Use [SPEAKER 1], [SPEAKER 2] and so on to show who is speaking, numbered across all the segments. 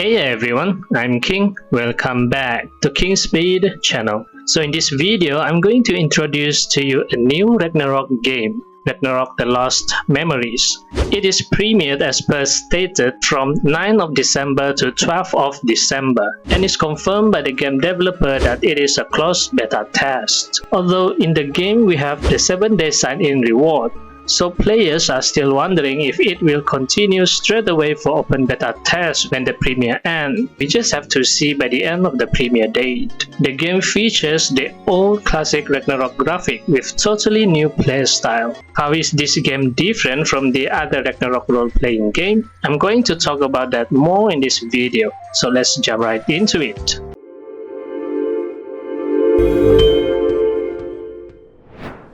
[SPEAKER 1] Hey everyone, I'm King. Welcome back to King Spade channel. So in this video, I'm going to introduce to you a new Ragnarok game, Ragnarok The Lost Memories. It is premiered as per stated from 9th of December to 12th of December and is confirmed by the game developer that it is a closed beta test. Although in the game we have the 7-day sign-in reward, so players are still wondering if it will continue straight away for open beta test when the premiere ends. We just have to see by the end of the premiere date. The game features the old classic Ragnarok graphic with totally new playstyle. How is this game different from the other Ragnarok role-playing game? I'm going to talk about that more in this video, so let's jump right into it.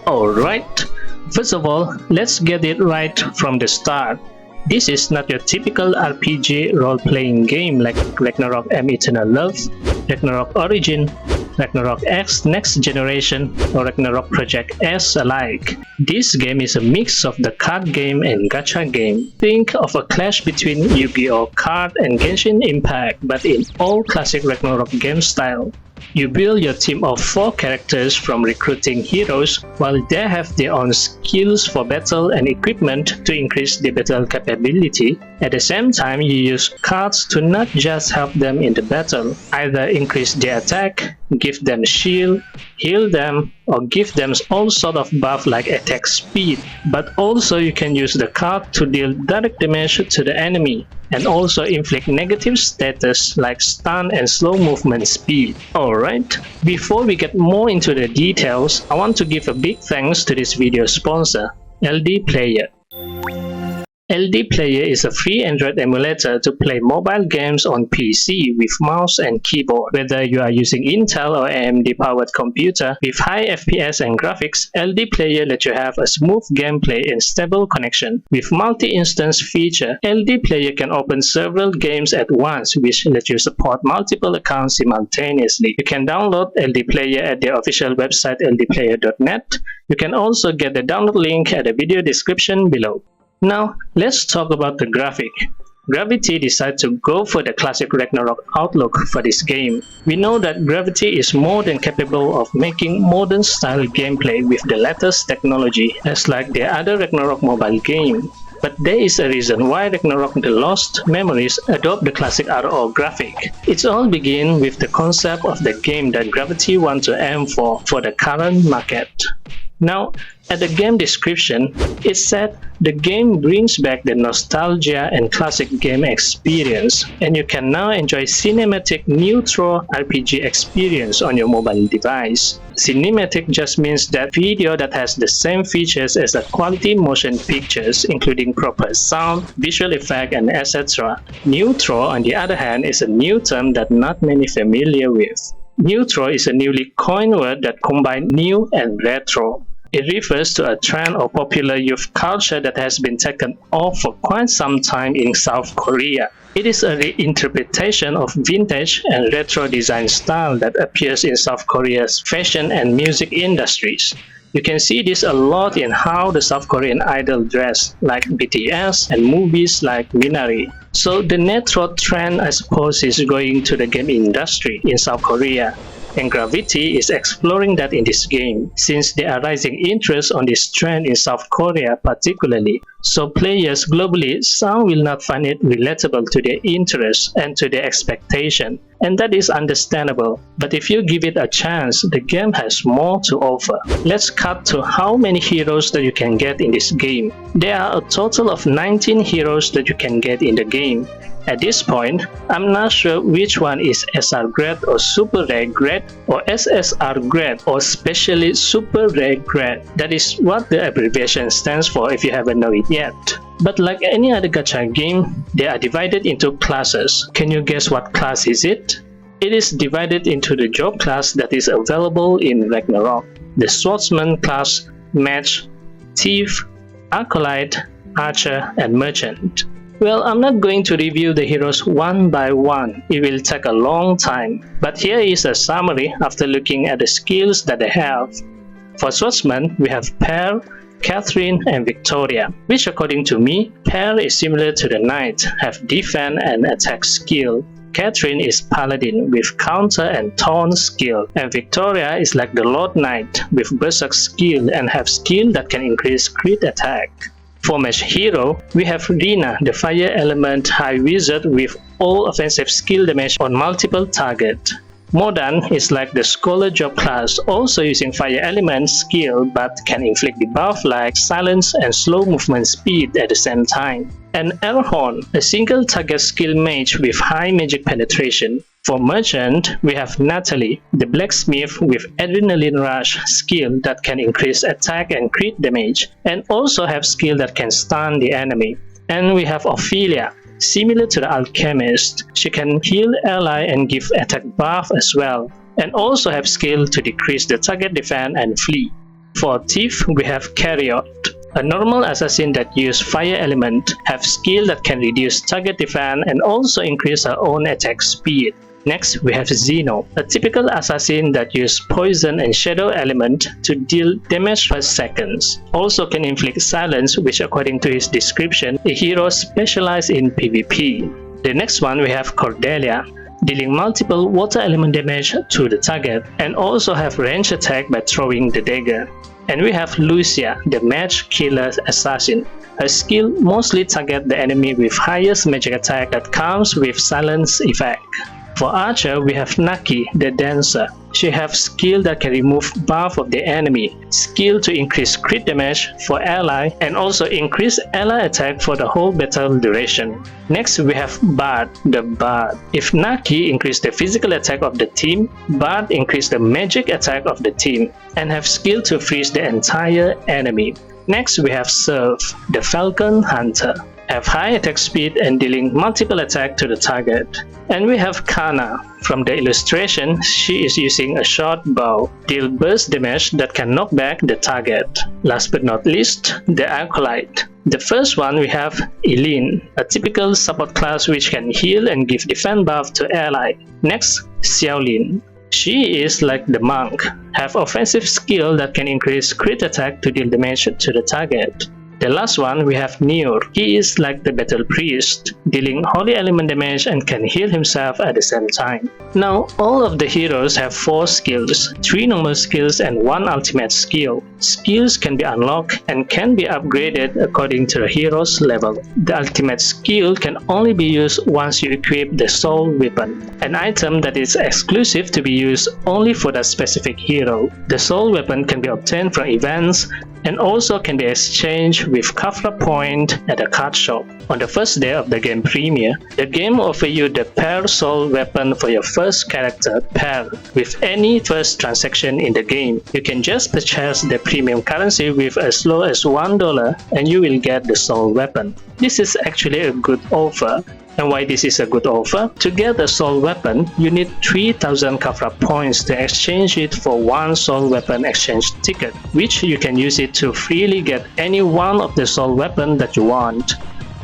[SPEAKER 1] Alright. First of all, let's get it right from the start. This is not your typical RPG role-playing game like Ragnarok M Eternal Love, Ragnarok Origin, Ragnarok X Next Generation, or Ragnarok Project S alike. This game is a mix of the card game and gacha game. Think of a clash between Yu-Gi-Oh! Card and Genshin Impact, but in all classic Ragnarok game style. You build your team of 4 characters from recruiting heroes, while they have their own skills for battle and equipment to increase their battle capability. At the same time, you use cards to not just help them in the battle, either increase their attack, give them shield, heal them, or give them all sort of buff like attack speed. But also you can use the card to deal direct damage to the enemy, and also inflict negative status like stun and slow movement speed. Alright, before we get more into the details, I want to give a big thanks to this video sponsor, LD Player. LD Player is a free Android emulator to play mobile games on PC with mouse and keyboard. Whether you are using Intel or AMD powered computer with high FPS and graphics, LD Player lets you have a smooth gameplay and stable connection. With multi-instance feature, LD Player can open several games at once, which lets you support multiple accounts simultaneously. You can download LD Player at their official website ldplayer.net. You can also get the download link at the video description below. Now, let's talk about the graphic. Gravity decided to go for the classic Ragnarok outlook for this game. We know that Gravity is more than capable of making modern style gameplay with the latest technology, as like the other Ragnarok mobile game. But there is a reason why Ragnarok The Lost Memories adopt the classic RO graphic. It all begins with the concept of the game that Gravity wants to aim for the current market. Now, at the game description, it said the game brings back the nostalgia and classic game experience, and you can now enjoy cinematic neutral RPG experience on your mobile device. Cinematic just means that video that has the same features as a quality motion pictures, including proper sound, visual effect, and etc. Neutral, on the other hand, is a new term that not many familiar with. Neutral is a newly coined word that combines new and retro. It refers to a trend or popular youth culture that has been taken off for quite some time in South Korea. It is a reinterpretation of vintage and retro design style that appears in South Korea's fashion and music industries. You can see this a lot in how the South Korean idol dress, like BTS, and movies like Minari. So the retro trend, I suppose, is going to the game industry in South Korea. And Gravity is exploring that in this game, since there are rising interest on this trend in South Korea particularly. So players globally, some will not find it relatable to their interests and to their expectation, and that is understandable. But if you give it a chance, the game has more to offer. Let's cut to how many heroes that you can get in this game. There are a total of 19 heroes that you can get in the game. At this point, I'm not sure which one is SR grade or super rare grade or SSR grade or specially super rare grade. That is what the abbreviation stands for if you haven't known it yet. But like any other gacha game, they are divided into classes. Can you guess what class is it? It is divided into the job class that is available in Ragnarok: the Swordsman class, Mage, Thief, Acolyte, Archer, and Merchant. Well, I'm not going to review the heroes one by one, it will take a long time, but here is a summary after looking at the skills that they have. For Swordsman, we have Per, Catherine, and Victoria, which according to me, Per is similar to the Knight, have defense and attack skill. Catherine is Paladin with counter and taunt skill, and Victoria is like the Lord Knight with Berserk skill and have skill that can increase crit attack. For Mage Hero, we have Rina, the Fire Element High Wizard with all offensive skill damage on multiple targets. Mordan is like the Scholar Job class, also using Fire Element skill but can inflict debuff like Silence and slow movement speed at the same time. And Elrond, a single target skill mage with high magic penetration. For Merchant, we have Natalie, the Blacksmith with Adrenaline Rush skill that can increase attack and crit damage, and also have skill that can stun the enemy. And we have Ophelia. Similar to the Alchemist, she can heal ally and give attack buff as well, and also have skill to decrease the target defense and flee. For Thief, we have Carriot, a normal assassin that uses fire element, have skill that can reduce target defense and also increase her own attack speed. Next, we have Zeno, a typical assassin that uses poison and shadow element to deal damage per seconds. Also can inflict silence, which according to his description, a hero specialized in PvP. The next one we have Cordelia, dealing multiple water element damage to the target, and also have range attack by throwing the dagger. And we have Lucia, the mage killer assassin. Her skill mostly target the enemy with highest magic attack that comes with silence effect. For Archer, we have Naki, the dancer. She have skill that can remove buff of the enemy, skill to increase crit damage for ally, and also increase ally attack for the whole battle duration. Next, we have Bard, the Bard. If Naki increase the physical attack of the team, Bard increase the magic attack of the team, and have skill to freeze the entire enemy. Next, we have Serve, the Falcon Hunter. Have high attack speed and dealing multiple attack to the target. And we have Kana. From the illustration, she is using a short bow, deal burst damage that can knock back the target. Last but not least, the Acolyte. The first one we have Eileen, a typical support class which can heal and give defense buff to ally. Next, Xiaolin. She is like the monk, have offensive skill that can increase crit attack to deal damage to the target. The last one we have Nior. He is like the battle priest, dealing holy element damage and can heal himself at the same time. Now all of the heroes have 4 skills, 3 normal skills and 1 ultimate skill. Skills can be unlocked and can be upgraded according to the hero's level. The ultimate skill can only be used once you equip the soul weapon, an item that is exclusive to be used only for that specific hero. The soul weapon can be obtained from events and also can be exchanged with Kafra point at a card shop. On the first day of the game premiere, the game offers you the pair soul weapon for your first character pair with any first transaction in the game. You can just purchase the premium currency with as low as $1 and you will get the soul weapon. This is actually a good offer. And why this is a good offer? To get the soul weapon, you need 3000 Kafra points to exchange it for 1 soul weapon exchange ticket, which you can use it to freely get any one of the soul weapon that you want.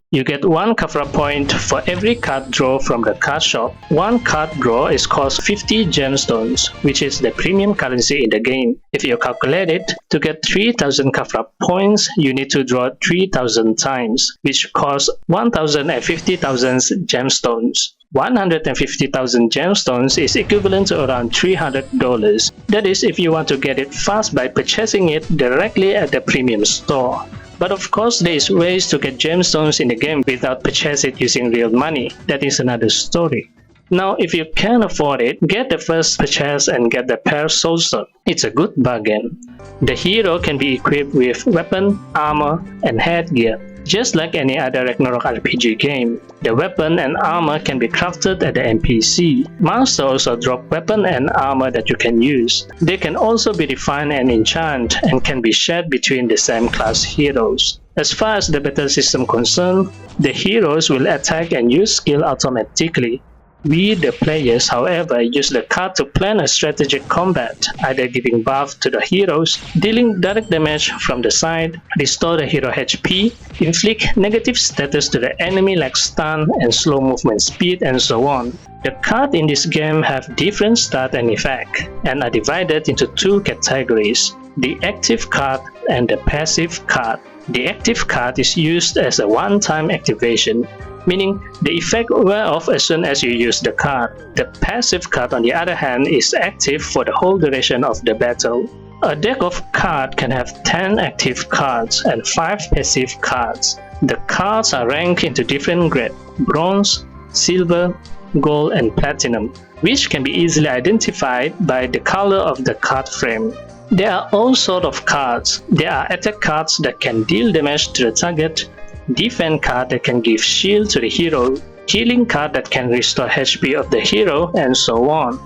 [SPEAKER 1] You get 1 Kafra point for every card draw from the card shop. 1 card draw is cost 50 gemstones, which is the premium currency in the game. If you calculate it, to get 3000 Kafra points, you need to draw 3000 times, which costs 1,050,000 gemstones. 150,000 gemstones is equivalent to around $300. That is if you want to get it fast by purchasing it directly at the premium store. But of course there is ways to get gemstones in the game without purchasing it using real money. That is another story. Now if you can afford it, get the first purchase and get the pair soulstone. It's a good bargain. The hero can be equipped with weapon, armor, and headgear. Just like any other Ragnarok RPG game, the weapon and armor can be crafted at the NPC. Monsters also drop weapon and armor that you can use. They can also be refined and enchanted and can be shared between the same class heroes. As far as the battle system concerned, the heroes will attack and use skill automatically. We, the players, however, use the card to plan a strategic combat, either giving buff to the heroes, dealing direct damage from the side, restore the hero HP, inflict negative status to the enemy like stun and slow movement speed, and so on. The cards in this game have different stat and effect, and are divided into 2 categories, the active card and the passive card. The active card is used as a one-time activation. meaning the effect wear off as soon as you use the card. The passive card, on the other hand, is active for the whole duration of the battle. A deck of cards can have 10 active cards and 5 passive cards. The cards are ranked into different grades: bronze, silver, gold, and platinum, which can be easily identified by the color of the card frame. There are all sorts of cards. There are attack cards that can deal damage to the target, defense card that can give shield to the hero, healing card that can restore HP of the hero, and so on.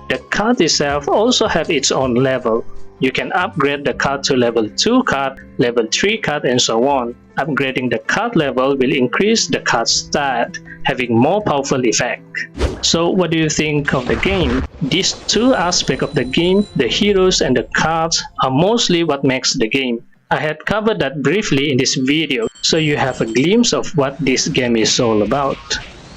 [SPEAKER 1] The card itself also have its own level. You can upgrade the card to level 2 card, level 3 card, and so on. Upgrading the card level will increase the card stat, having more powerful effect. So what do you think of the game? These two aspects of the game, the heroes and the cards, are mostly what makes the game. I had covered that briefly in this video, so you have a glimpse of what this game is all about.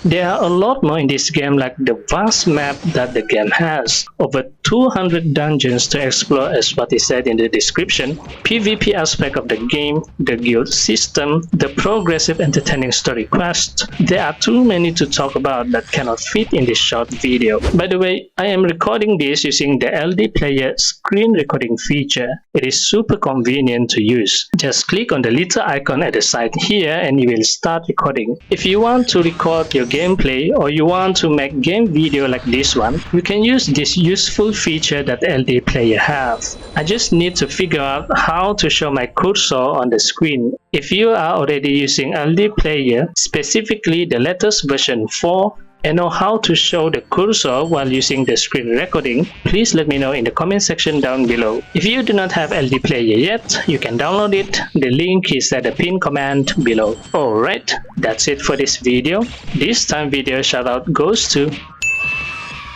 [SPEAKER 1] There are a lot more in this game, like the vast map that the game has, over 200 dungeons to explore as what is said in the description, PvP aspect of the game, the guild system, the progressive entertaining story quest. There are too many to talk about that cannot fit in this short video. By the way, I am recording this using the LD Player screen recording feature. It is super convenient to use. Just click on the little icon at the side here and you will start recording. If you want to record your gameplay or you want to make game video like this one, you can use this useful feature that LD Player has. I just need to figure out how to show my cursor on the screen. If you are already using LD Player, specifically the latest version 4, and know how to show the cursor while using the screen recording, please let me know in the comment section down below. If you do not have LD Player yet, you can download it. The link is at the pinned comment below. Alright, that's it for this video. This time video shoutout goes to...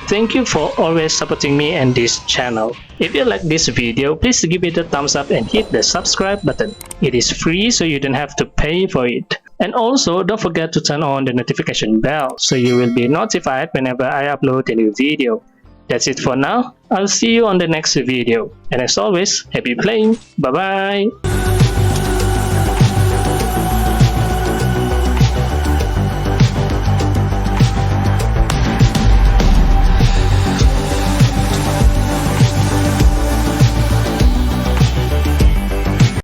[SPEAKER 1] Thank you for always supporting me and this channel. If you like this video, please give it a thumbs up and hit the subscribe button. It is free, so you don't have to pay for it. And also, don't forget to turn on the notification bell so you will be notified whenever I upload a new video. That's it for now. I'll see you on the next video. And as always, happy playing. Bye bye.